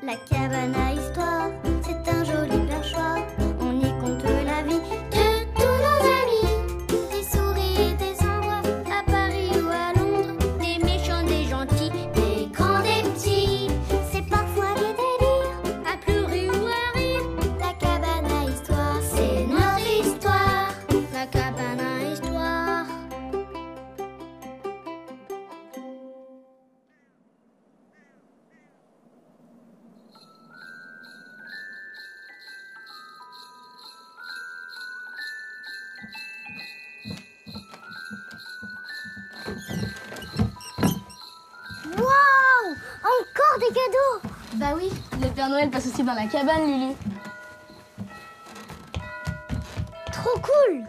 La cabane à histoire, c'est un joli perchoir. On y compte la vie de tous nos amis. Des souris et des endroits, à Paris ou à Londres. Des méchants, des gentils, des grands, des petits. C'est parfois des délires, à pleurer ou à rire. La cabane à histoire, c'est notre histoire. La cabane à histoire. Waouh! Encore des cadeaux! Bah oui, le Père Noël passe aussi dans la cabane, Lulu. Trop cool!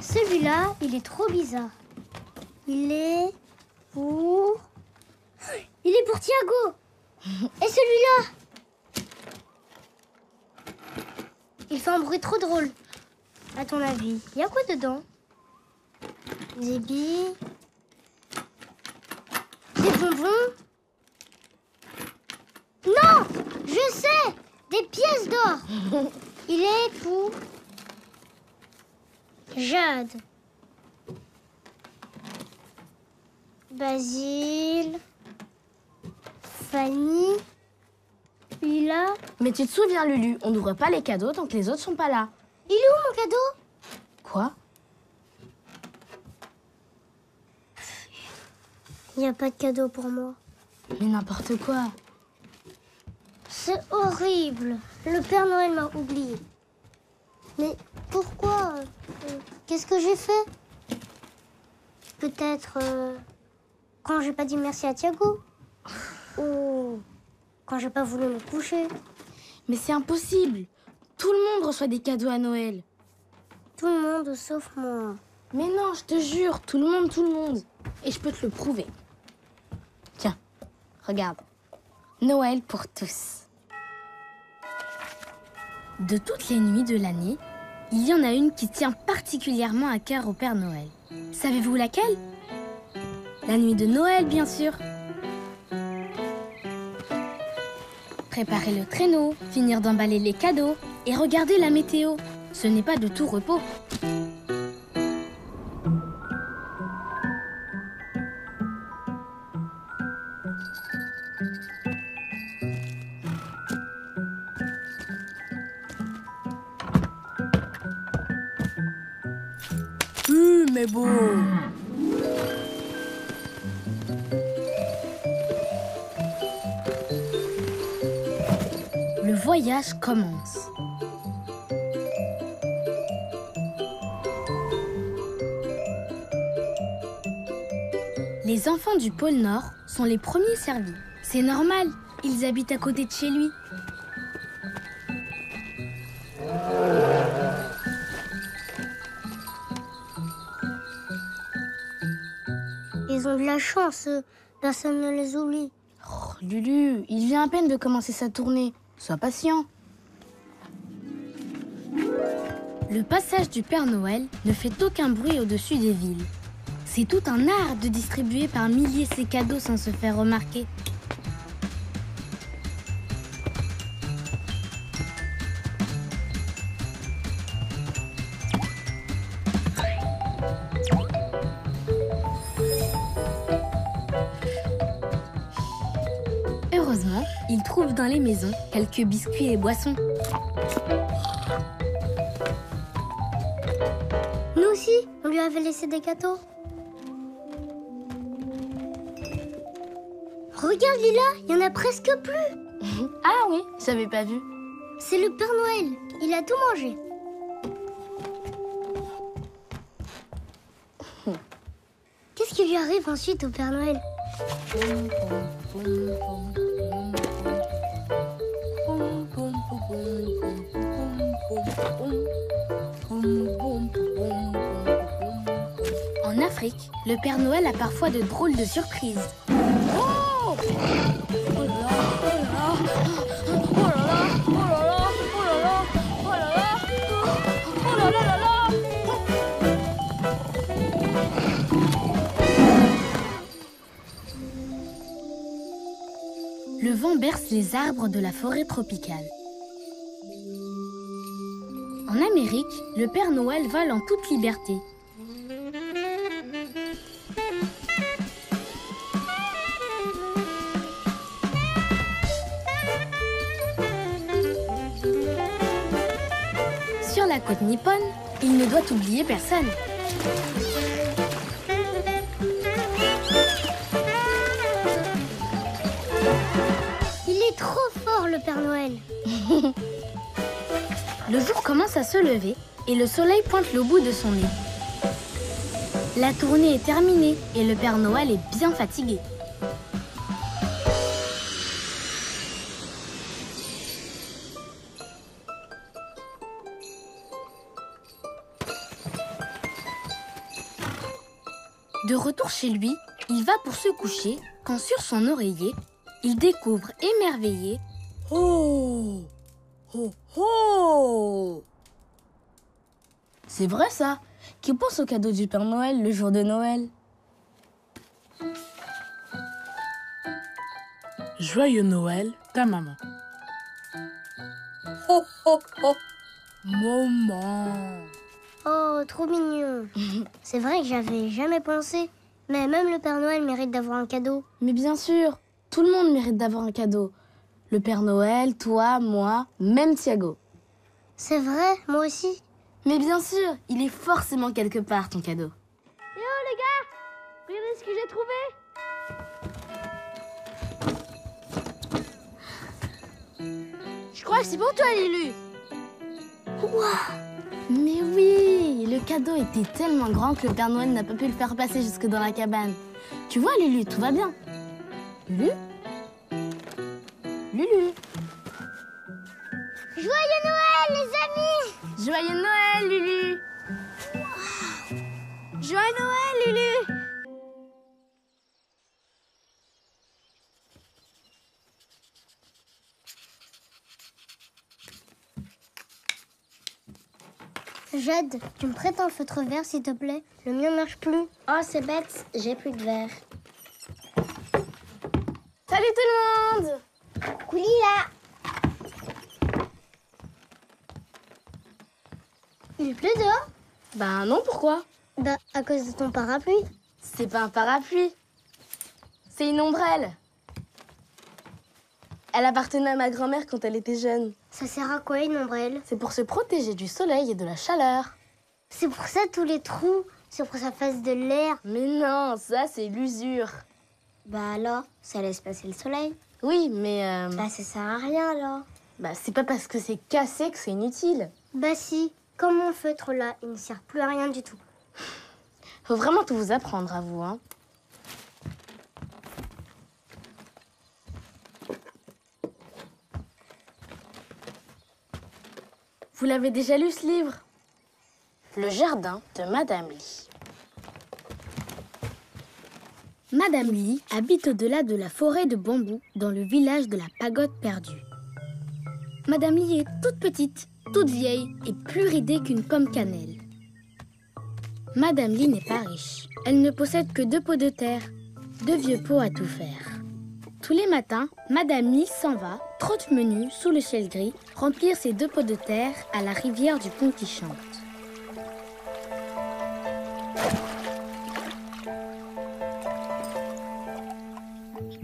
Celui-là, il est trop bizarre. Il est pour Thiago. Et celui-là? Il fait un bruit trop drôle. À ton avis, il y a quoi dedans? Des billes? Des bonbons? Non! Je sais! Des pièces d'or! Il est pour Jade, Basile, Fanny, Lila. Mais tu te souviens, Lulu, on n'ouvre pas les cadeaux tant que les autres sont pas là. Il est où mon cadeau? Quoi? Il n'y a pas de cadeau pour moi. Mais n'importe quoi. C'est horrible. Le Père Noël m'a oublié. Mais pourquoi? Qu'est-ce que j'ai fait? Peut-être quand j'ai pas dit merci à Thiago. Ou quand j'ai pas voulu me coucher. Mais c'est impossible. Tout le monde reçoit des cadeaux à Noël. Tout le monde sauf moi. Mais non, je te jure, tout le monde. Et je peux te le prouver. Tiens, regarde. Noël pour tous. De toutes les nuits de l'année, il y en a une qui tient particulièrement à cœur au Père Noël. Savez-vous laquelle? La nuit de Noël, bien sûr. Préparer le traîneau, finir d'emballer les cadeaux et regarder la météo. Ce n'est pas de tout repos. Mais bon. Le voyage commence. Les enfants du pôle Nord sont les premiers servis. C'est normal, ils habitent à côté de chez lui. Ils ont de la chance, personne ne les oublie. Oh, Lulu, il vient à peine de commencer sa tournée. Sois patient. Le passage du Père Noël ne fait aucun bruit au-dessus des villes. C'est tout un art de distribuer par milliers ses cadeaux sans se faire remarquer. Heureusement, il trouve dans les maisons quelques biscuits et boissons. Nous aussi, on lui avait laissé des gâteaux. Regarde Lila, il y en a presque plus. Ah oui, j'avais pas vu. C'est le Père Noël, il a tout mangé. Qu'est-ce qui lui arrive ensuite au Père Noël? En Afrique, le Père Noël a parfois de drôles de surprises. Oh! Oh là là, oh là là, oh là là, oh là là, oh là là, oh là là, oh là là là là. le vent berce les arbres de la forêt tropicale. En Amérique, le Père Noël vole en toute liberté. Sur la côte nippone, il ne doit oublier personne. Il est trop fort, le Père Noël. Le jour commence à se lever et le soleil pointe le bout de son nez. La tournée est terminée et le Père Noël est bien fatigué. De retour chez lui, il va pour se coucher quand sur son oreiller, il découvre émerveillé « Oh ! Oh oh !» C'est vrai ça. Qui pense au cadeau du Père Noël le jour de Noël? Joyeux Noël, ta maman. Oh oh oh, maman. Oh, trop mignon. C'est vrai que j'avais jamais pensé. Mais même le Père Noël mérite d'avoir un cadeau. Mais bien sûr, tout le monde mérite d'avoir un cadeau. Le Père Noël, toi, moi, même Thiago. C'est vrai, moi aussi. Mais bien sûr, il est forcément quelque part ton cadeau. Yo les gars, regardez ce que j'ai trouvé. Je crois que c'est pour toi, Lulu. Waouh! Mais oui, le cadeau était tellement grand que le Père Noël n'a pas pu le faire passer jusque dans la cabane. Tu vois, Lulu, tout va bien. Lulu? Lulu? Joyeux Noël, les amis! Joyeux Noël, Lulu! Joyeux Noël, Lulu! Jade, tu me prêtes un feutre vert, s'il te plaît? Le mien marche plus. Oh, c'est bête, j'ai plus de verre. Salut tout le monde! Couli là! Il pleut dehors? Ben non, pourquoi? Bah, à cause de ton parapluie. C'est pas un parapluie. C'est une ombrelle. Elle appartenait à ma grand-mère quand elle était jeune. Ça sert à quoi une ombrelle? C'est pour se protéger du soleil et de la chaleur. C'est pour ça tous les trous, c'est pour que ça fasse de l'air. Mais non, ça c'est l'usure. Bah alors, ça laisse passer le soleil. Oui, mais Bah ça sert à rien alors. bah c'est pas parce que c'est cassé que c'est inutile. Bah si, comme mon feutre là, il ne sert plus à rien du tout. Faut vraiment tout vous apprendre à vous, hein. Vous l'avez déjà lu ce livre? Le jardin de Madame Lee. Madame Lee habite au-delà de la forêt de bambous dans le village de la Pagode perdue. Madame Lee est toute petite, toute vieille et plus ridée qu'une pomme cannelle. Madame Lee n'est pas riche. Elle ne possède que 2 pots de terre, 2 vieux pots à tout faire. Tous les matins, Madame Lee s'en va, trotte menu sous le ciel gris, remplir ses 2 pots de terre à la rivière du pont qui chante.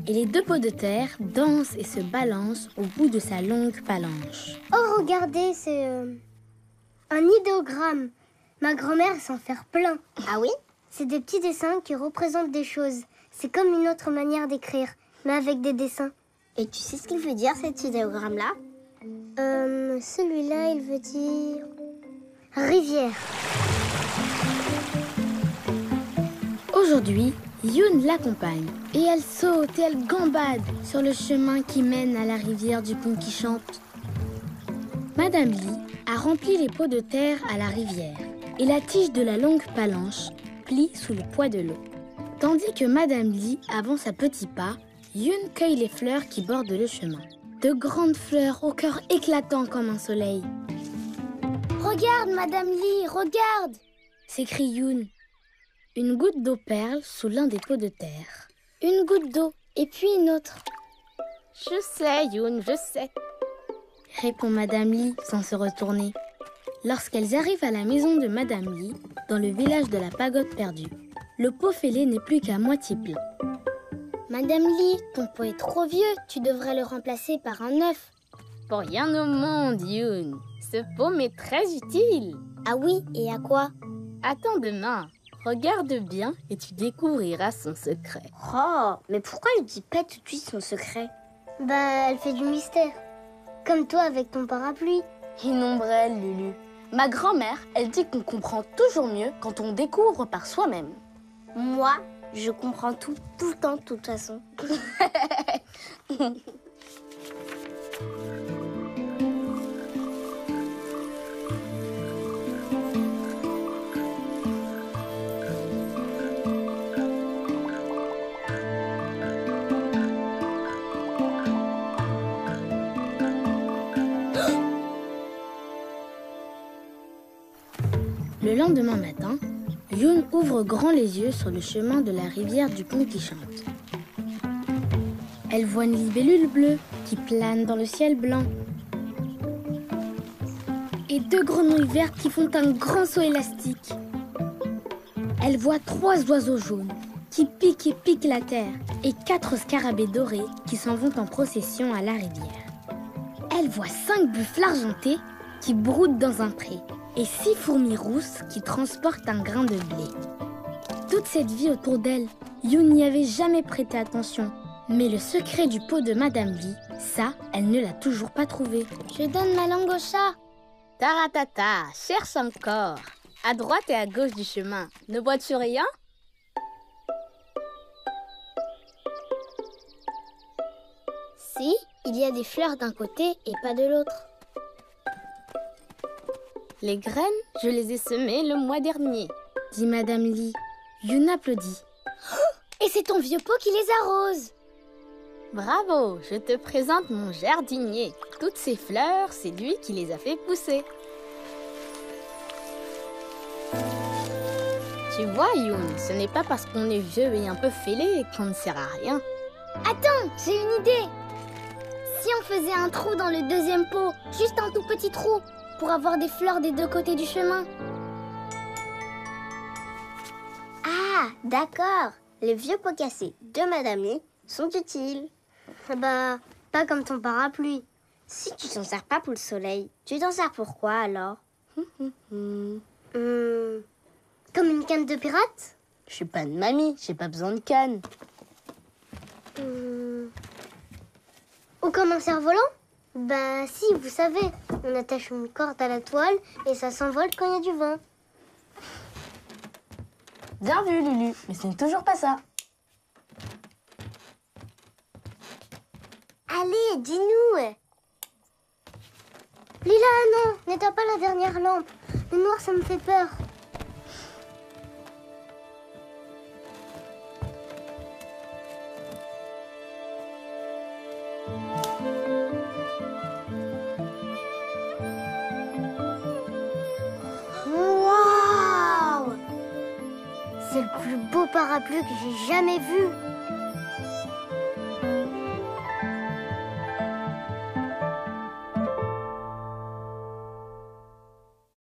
Et les 2 pots de terre dansent et se balancent au bout de sa longue palanche. Oh regardez, c'est un idéogramme. Ma grand-mère s'en faire plein. Ah oui? C'est des petits dessins qui représentent des choses. C'est comme une autre manière d'écrire, mais avec des dessins. Et tu sais ce qu'il veut dire cet idéogramme-là? Celui-là, il veut dire rivière. Aujourd'hui, Youn l'accompagne et elle saute et elle gambade sur le chemin qui mène à la rivière du pont qui chante. Madame Lee a rempli les pots de terre à la rivière et la tige de la longue palanche plie sous le poids de l'eau. Tandis que Madame Lee avance à petits pas, Youn cueille les fleurs qui bordent le chemin. De grandes fleurs au cœur éclatant comme un soleil. « Regarde, Madame Lee, regarde !» s'écrie Youn. Une goutte d'eau perle sous l'un des pots de terre. Une goutte d'eau, et puis une autre. Je sais, Youn, je sais. Répond Madame Lee sans se retourner. Lorsqu'elles arrivent à la maison de Madame Lee, dans le village de la pagode perdue, le pot fêlé n'est plus qu'à moitié plein. Madame Lee, ton pot est trop vieux, tu devrais le remplacer par un neuf. Pour rien au monde, Youn. Ce pot m'est très utile. Ah oui, et à quoi? Attends demain. Regarde bien et tu découvriras son secret. Oh, mais pourquoi elle dit pas tout de suite son secret? Bah, elle fait du mystère. Comme toi avec ton parapluie. Innombrelle, Lulu. Ma grand-mère, elle dit qu'on comprend toujours mieux quand on découvre par soi-même. Moi, je comprends tout le temps, de toute façon. Le lendemain matin, Youn ouvre grand les yeux sur le chemin de la rivière du pont qui chante. Elle voit une libellule bleue qui plane dans le ciel blanc. Et 2 grenouilles vertes qui font un grand saut élastique. Elle voit 3 oiseaux jaunes qui piquent et piquent la terre et 4 scarabées dorés qui s'en vont en procession à la rivière. Elle voit 5 buffles argentés qui broutent dans un pré et 6 fourmis rousses qui transportent un grain de blé. Toute cette vie autour d'elle, Youn n'y avait jamais prêté attention. Mais le secret du pot de Madame Lee, ça, elle ne l'a toujours pas trouvé. Je donne ma langue au chat. Taratata, cherche encore. À droite et à gauche du chemin, ne vois-tu rien? Si, il y a des fleurs d'un côté et pas de l'autre. Les graines, je les ai semées le mois dernier. Dit Madame Lee. Youn applaudit. Et c'est ton vieux pot qui les arrose. Bravo, je te présente mon jardinier. Toutes ces fleurs, c'est lui qui les a fait pousser. Tu vois, Youn, ce n'est pas parce qu'on est vieux et un peu fêlé qu'on ne sert à rien. Attends, j'ai une idée. Si on faisait un trou dans le deuxième pot, juste un tout petit trou, pour avoir des fleurs des 2 côtés du chemin. Ah, d'accord. Les vieux pots cassés de Madame Lee sont utiles. Bah, pas comme ton parapluie. Si tu t'en sers pas pour le soleil, tu t'en sers pour quoi alors? Comme une canne de pirate? Je suis pas une mamie, j'ai pas besoin de canne. Ou comme un cerf-volant? Bah si, vous savez, on attache une corde à la toile et ça s'envole quand il y a du vent. Bien vu, Lulu, mais ce n'est toujours pas ça. Allez, dis-nous. Lila, non, n'éteins pas la dernière lampe. Le noir, ça me fait peur. Waouh! C'est le plus beau parapluie que j'ai jamais vu.